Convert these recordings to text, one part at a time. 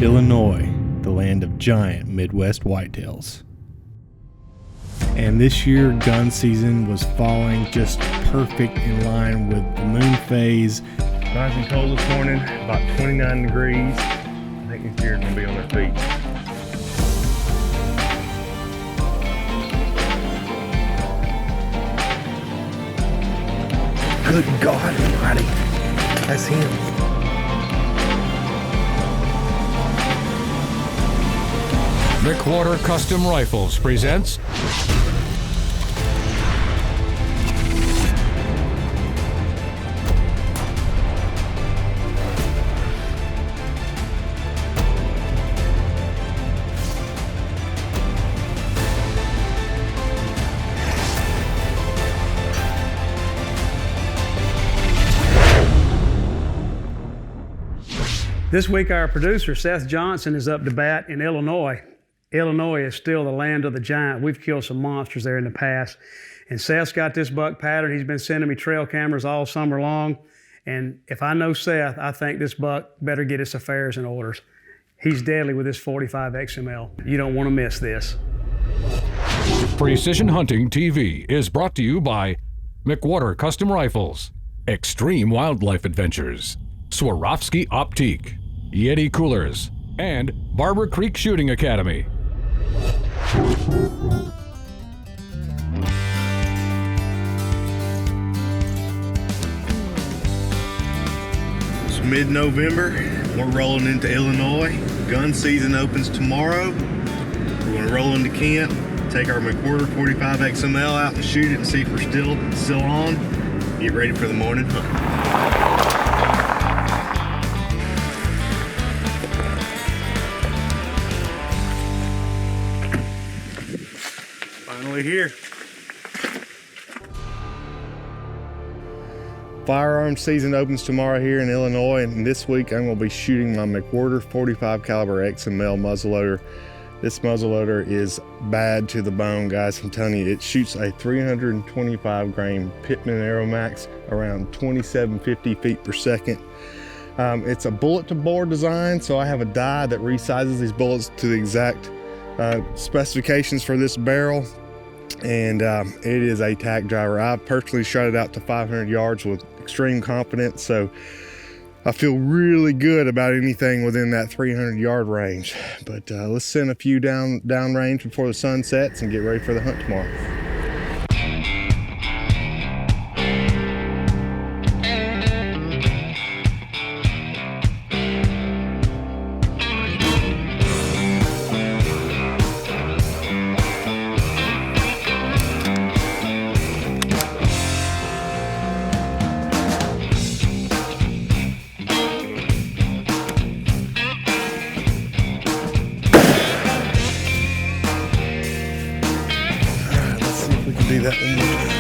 Illinois, the land of giant Midwest whitetails. And this year, gun season was falling just perfect in line with the moon phase. Nice and cold this morning, about 29 degrees. I think these deer are gonna be on their feet. Good God Almighty, that's him. McWhorter Custom Rifles presents This week, our producer, Seth Johnson, is up to bat in Illinois. Illinois is still the land of the giant. We've killed some monsters there in the past. And Seth's got this buck pattern. He's been sending me trail cameras all summer long. And if I know Seth, I think this buck better get his affairs in order. He's deadly with this 45 XML. You don't want to miss this. Precision Hunting TV is brought to you by McWhorter Custom Rifles, Extreme Wildlife Adventures, Swarovski Optique, Yeti Coolers, and Barber Creek Shooting Academy. It's mid-November. We're rolling into Illinois. Gun season opens tomorrow. We're going to roll into camp, take our McWhorter 45 XML out and shoot it and see if we're still on. Get ready for the morning hunt. Finally here. Firearm season opens tomorrow here in Illinois, and this week I'm going to be shooting my McWhorter 45 caliber XML muzzleloader. This muzzleloader is bad to the bone, guys. I'm telling you, it shoots a 325 grain Pittman Aeromax around 2750 feet per second. It's a bullet to bore design, so I have a die that resizes these bullets to the exact specifications for this barrel. And it is a tack driver. I've personally shot it out to 500 yards with extreme confidence, so I feel really good about anything within that 300 yard range. But let's send a few down range before the sun sets and get ready for the hunt tomorrow. Do that one more time.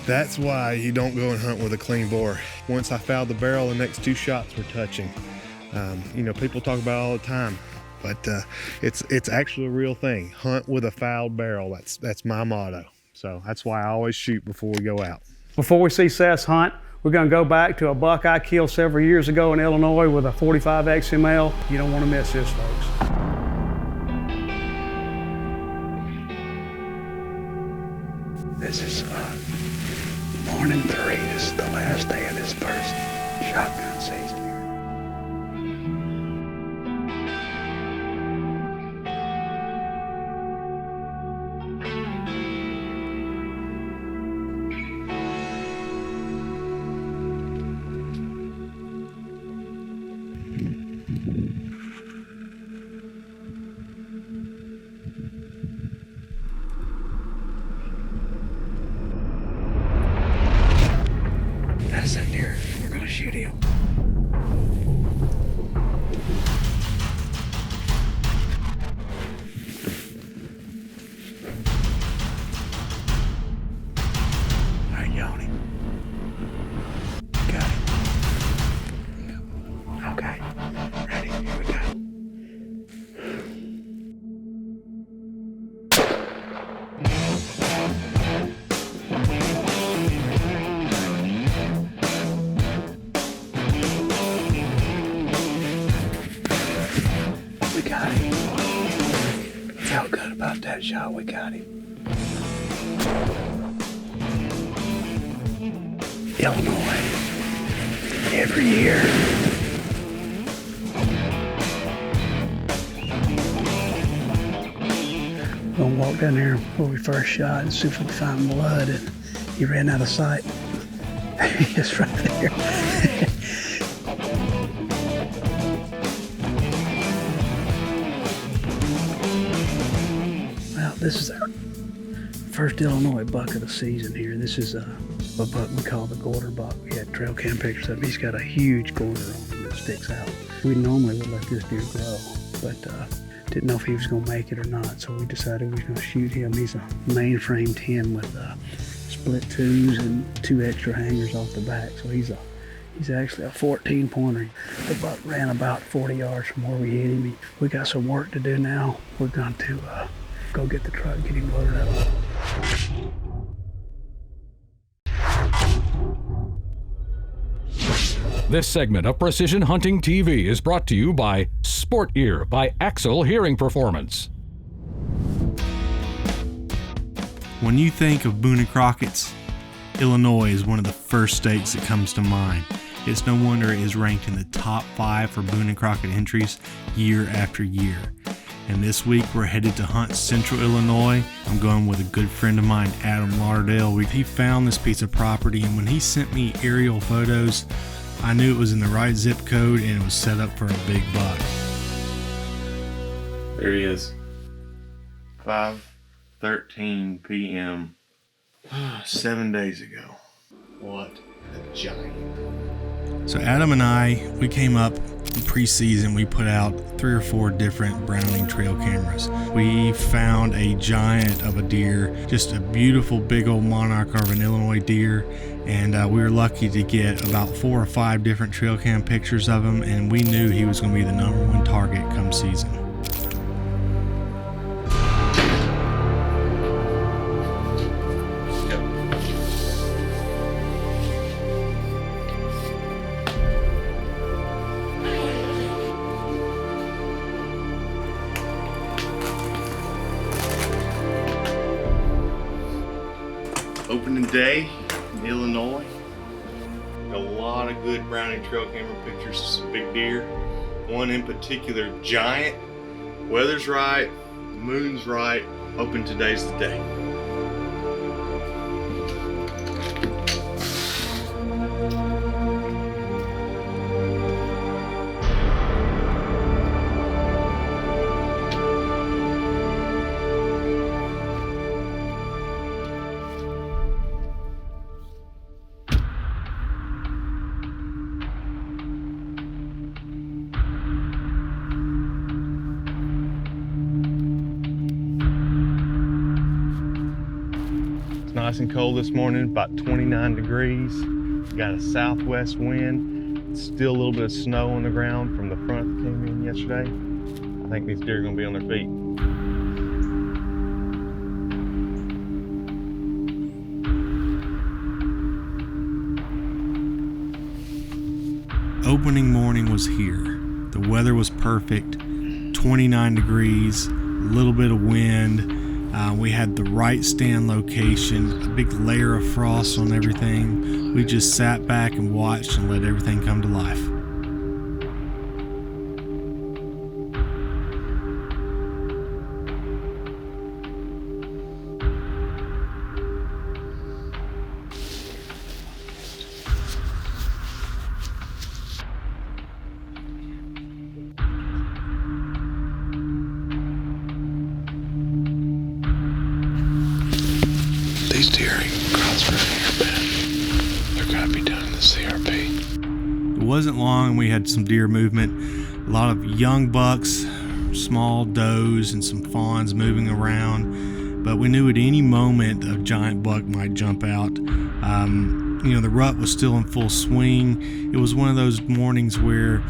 That's why you don't go and hunt with a clean bore. Once I fouled the barrel, the next two shots were touching. You know, people talk about it all the time, but it's actually a real thing. Hunt with a fouled barrel. That's my motto. So that's why I always shoot before we go out. Before we see Seth's hunt, we're going to go back to a buck I killed several years ago in Illinois with a 45 XML. You don't want to miss this, folks. This is morning 3. This is the last day of this first shotgun season. That's that deer. We're gonna shoot him. All right, you on him. Got him. Okay. Ready? Here we go. Felt good about that shot. We got him. Illinois. Every year. We're gonna walk down there where we first shot and see if we can find blood, and he ran out of sight. It's right there. Well, this is our first Illinois buck of the season here. This is a buck we call the Gorter buck. We had trail cam pictures of him. He's got a huge Gorter on him that sticks out. We normally would let this deer grow, but didn't know if he was going to make it or not, so we decided we were going to shoot him. He's a mainframe 10 with split twos and 2 extra hangers off the back, so he's actually a 14 pointer. The buck ran about 40 yards from where we hit him. We got some work to do now. We're going to go get the truck, get him loaded up. This segment of Precision Hunting TV is brought to you by Sport Ear by Axel Hearing Performance. When you think of Boone and Crockett's, Illinois is one of the first states that comes to mind. It's no wonder it is ranked in the top 5 for Boone and Crockett entries year after year. And this week we're headed to hunt Central Illinois. I'm going with a good friend of mine, Adam Lauderdale. He found this piece of property, and when he sent me aerial photos, I knew it was in the right zip code and it was set up for a big buck. There he is. 5:13 p.m. 7 days ago. What a giant. So Adam and I, we came up in pre-season. We put out 3 or 4 different Browning trail cameras. We found a giant of a deer, just a beautiful big old monarch of an Illinois deer. And we were lucky to get about 4 or 5 different trail cam pictures of him, and we knew he was going to be the #1 target come season. Opening day in Illinois. A lot of good Browning trail camera pictures of some big deer. One in particular, giant. Weather's right, moon's right. Hoping today's the day. Nice and cold this morning, about 29 degrees. Got a southwest wind. Still a little bit of snow on the ground from the front that came in yesterday. I think these deer are gonna be on their feet. Opening morning was here. The weather was perfect, 29 degrees, a little bit of wind. We had the right stand location, a big layer of frost on everything. We just sat back and watched and let everything come to life. These deer ain't crossed for your bed. They're gonna be done in the CRP. It wasn't long we had some deer movement. A lot of young bucks, small does, and some fawns moving around. But we knew at any moment a giant buck might jump out. The rut was still in full swing. It was one of those mornings where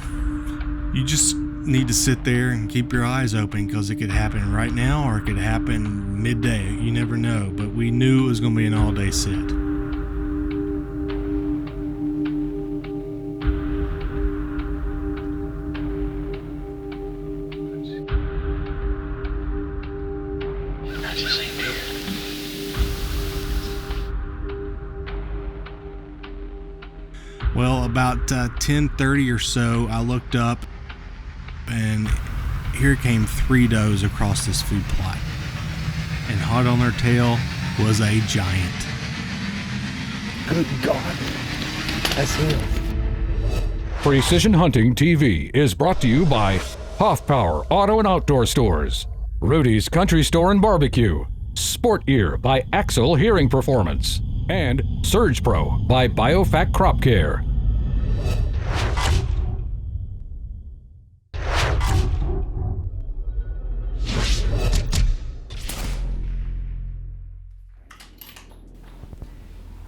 you just need to sit there and keep your eyes open, because it could happen right now or it could happen midday. You never know. But we knew it was going to be an all-day sit. I just seen deer. Well, about 10:30 or so, I looked up, and here came 3 does across this food plot. And hot on their tail was a giant. Good God. That's him. Precision Hunting TV is brought to you by Hoff Power Auto and Outdoor Stores, Rudy's Country Store and Barbecue, Sport Ear by Axel Hearing Performance, and Surge Pro by Biofac Crop Care.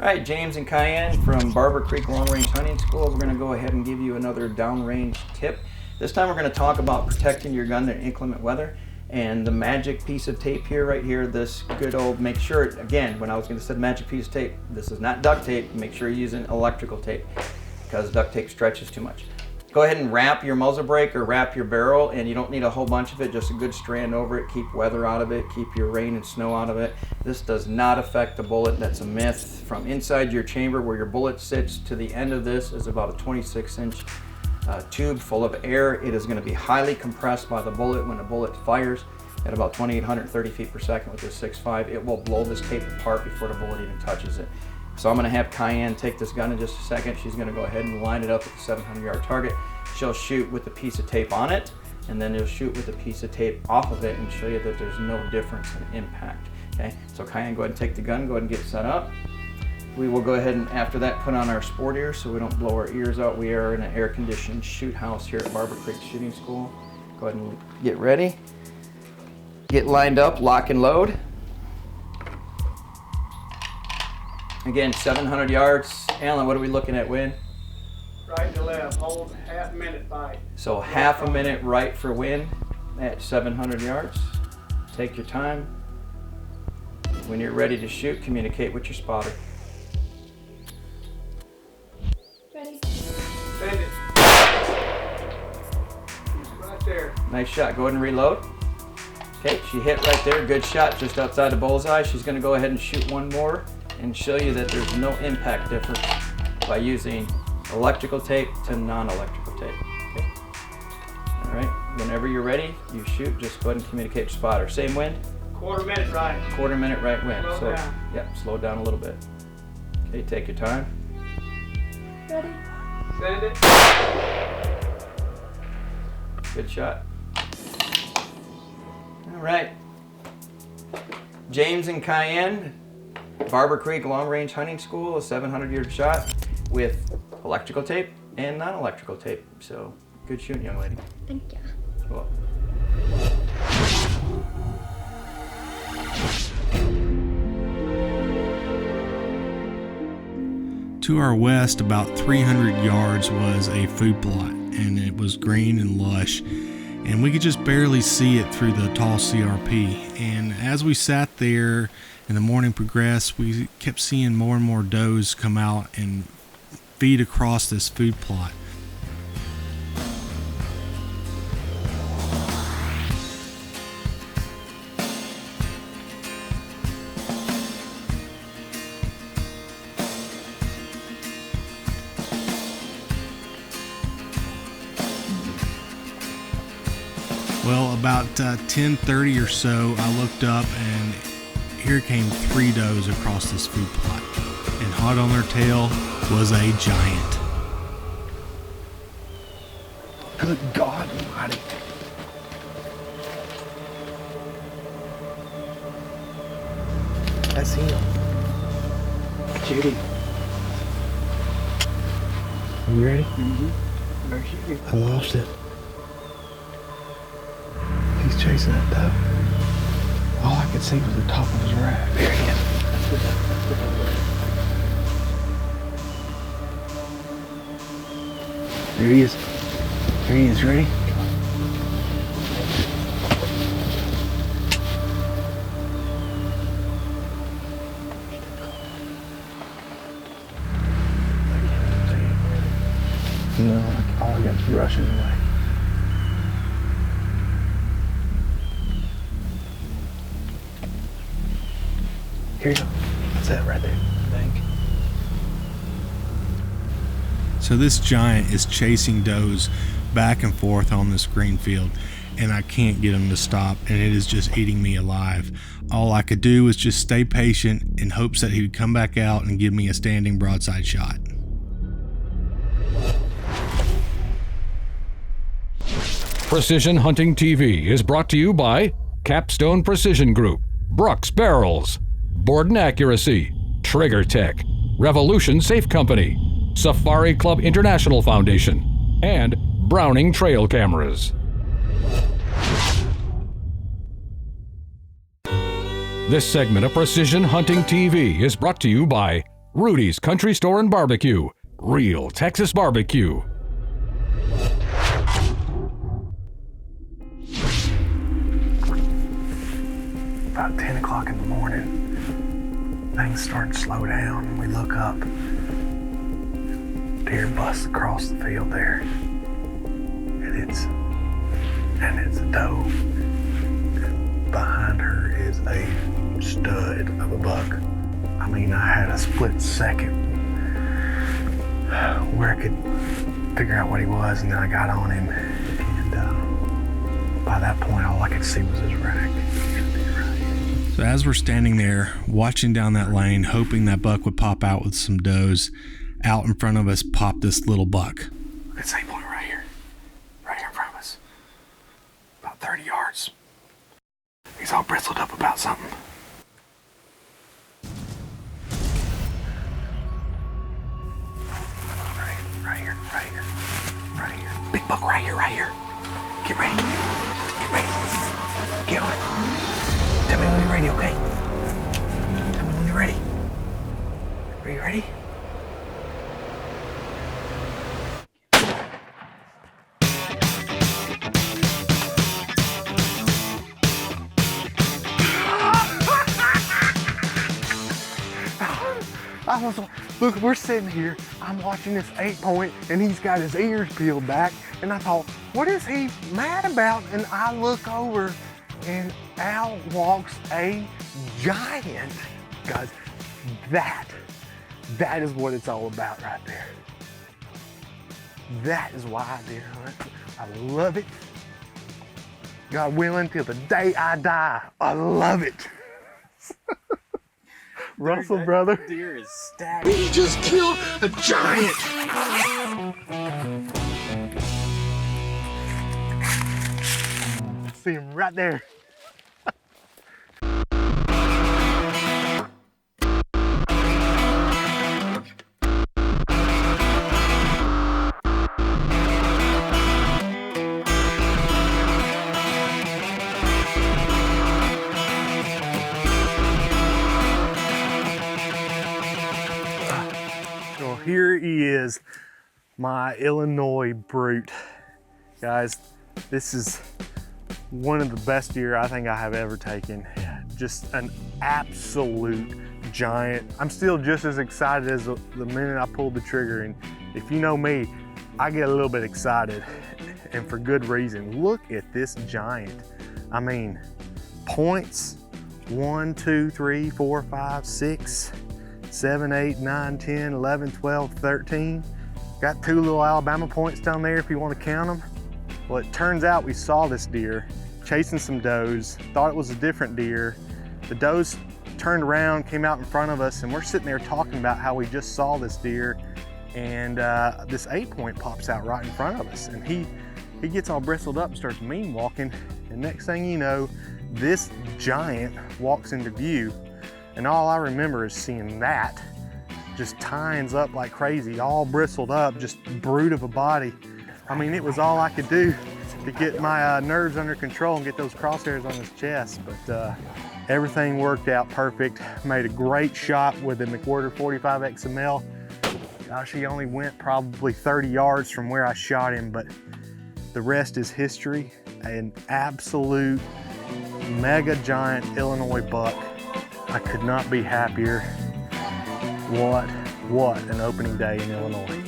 All right, James and Cayenne from Barber Creek Long Range Hunting School. We're going to go ahead and give you another downrange tip. This time we're going to talk about protecting your gun in inclement weather. And the magic piece of tape here, right here, this good old, make sure, again, when I was going to say magic piece of tape, this is not duct tape. Make sure you're using electrical tape because duct tape stretches too much. Go ahead and wrap your muzzle brake or wrap your barrel, and you don't need a whole bunch of it, just a good strand over it. Keep weather out of it, keep your rain and snow out of it. This does not affect the bullet. That's a myth. From inside your chamber where your bullet sits to the end of this is about a 26-inch tube full of air. It is going to be highly compressed by the bullet. When the bullet fires at about 2,830 feet per second with this 6.5, it will blow this tape apart before the bullet even touches it. So I'm going to have Cayenne take this gun in just a second. She's going to go ahead and line it up at the 700-yard target. She'll shoot with a piece of tape on it, and then you'll shoot with a piece of tape off of it and show you that there's no difference in impact. Okay, so Cayenne, go ahead and take the gun, go ahead and get set up. We will go ahead and after that put on our sport ears so we don't blow our ears out. We are in an air-conditioned shoot house here at Barber Creek Shooting School. Go ahead and get ready. Get lined up, lock and load. Again, 700 yards. Alan, what are we looking at, wind? Right to left, hold half minute fight. So half a minute right for wind at 700 yards. Take your time. When you're ready to shoot, communicate with your spotter. Ready? Send it. Right there. Nice shot. Go ahead and reload. Okay, she hit right there. Good shot just outside the bullseye. She's going to go ahead and shoot one more and show you that there's no impact difference by using electrical tape to non-electrical tape. Okay. All right, whenever you're ready, you shoot, just go ahead and communicate with your spotter. Same wind? Quarter minute right. Quarter minute right wind. Slow down. Yep, slow down a little bit. Okay, take your time. Ready? Send it. Good shot. All right. James and Cayenne, Barber Creek Long Range Hunting School, a 700-yard shot with electrical tape and non-electrical tape. So, good shooting, young lady. Thank you. Cool. To our west, about 300 yards, was a food plot, and it was green and lush, and we could just barely see it through the tall CRP. And as we sat there and the morning progressed, we kept seeing more and more does come out and feed across this food plot. Well, about 10:30 or so, I looked up and here came 3 does across this food plot, and hot on their tail was a giant. Good God Almighty. That's him. Judy. Are you ready? I lost it. He's chasing that doe. All I could see was the top of his rack. There he is. There he is. There he is. Ready? No, all I got is rushing away. Here you go. That's it right there. Thank. So this giant is chasing does back and forth on this green field, and I can't get him to stop, and it is just eating me alive. All I could do was just stay patient in hopes that he would come back out and give me a standing broadside shot. Precision Hunting TV is brought to you by Capstone Precision Group, Brooks Barrels, Borden Accuracy, Trigger Tech, Revolution Safe Company, Safari Club International Foundation, and Browning Trail Cameras. This segment of Precision Hunting TV is brought to you by Rudy's Country Store and Barbecue, real Texas barbecue. About 10 o'clock in the morning, things start to slow down. We look up, deer busts across the field there, and it's a doe. Behind her is a stud of a buck. I mean, I had a split second where I could figure out what he was, and then I got on him, and by that point, all I could see was his rack. So as we're standing there watching down that lane, hoping that buck would pop out with some does, out in front of us popped this little buck. Look at the same point right here in front of us, about 30 yards. He's all bristled up about something. Right here. Big buck right here. Get ready. Get on it. Tell me when you're ready, okay? Tell me when you're ready. Are you ready? Look, we're sitting here, I'm watching this 8-point, and he's got his ears peeled back, and I thought, what is he mad about? And I look over, and out walks a giant. Guys, that is what it's all about right there. That is why I deer hunt. I love it. God willing, till the day I die, I love it. Russell, brother. Deer is stacked. We just killed a giant. See him right there. Here he is, my Illinois brute. Guys, this is one of the best deer I think I have ever taken. Just an absolute giant. I'm still just as excited as the minute I pulled the trigger, and if you know me, I get a little bit excited, and for good reason. Look at this giant. I mean, points, 1, 2, 3, 4, 5, 6, 7, 8, 9, 10, 11, 12, 13. Got 2 little Alabama points down there if you want to count them. Well, it turns out we saw this deer chasing some does, thought it was a different deer. The does turned around, came out in front of us, and we're sitting there talking about how we just saw this deer, and this 8-point pops out right in front of us, and he gets all bristled up and starts mean walking, and next thing you know, this giant walks into view. And all I remember is seeing that, just tines up like crazy, all bristled up, just brute of a body. I mean, it was all I could do to get my nerves under control and get those crosshairs on his chest. But everything worked out perfect. Made a great shot with the McWhorter 45 XML. Gosh, he only went probably 30 yards from where I shot him, but the rest is history. An absolute mega giant Illinois buck. I could not be happier. What an opening day in Illinois.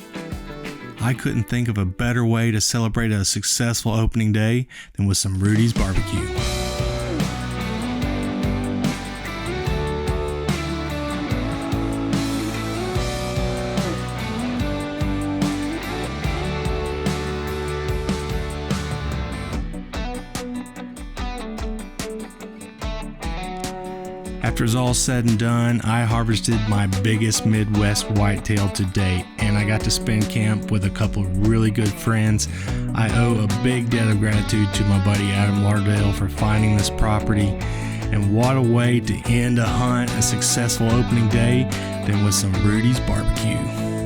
I couldn't think of a better way to celebrate a successful opening day than with some Rudy's barbecue. After it's all said and done, I harvested my biggest Midwest whitetail to date, and I got to spend camp with a couple of really good friends. I owe a big debt of gratitude to my buddy Adam Lardale for finding this property, and what a way to end a hunt, a successful opening day, than with some Rudy's barbecue.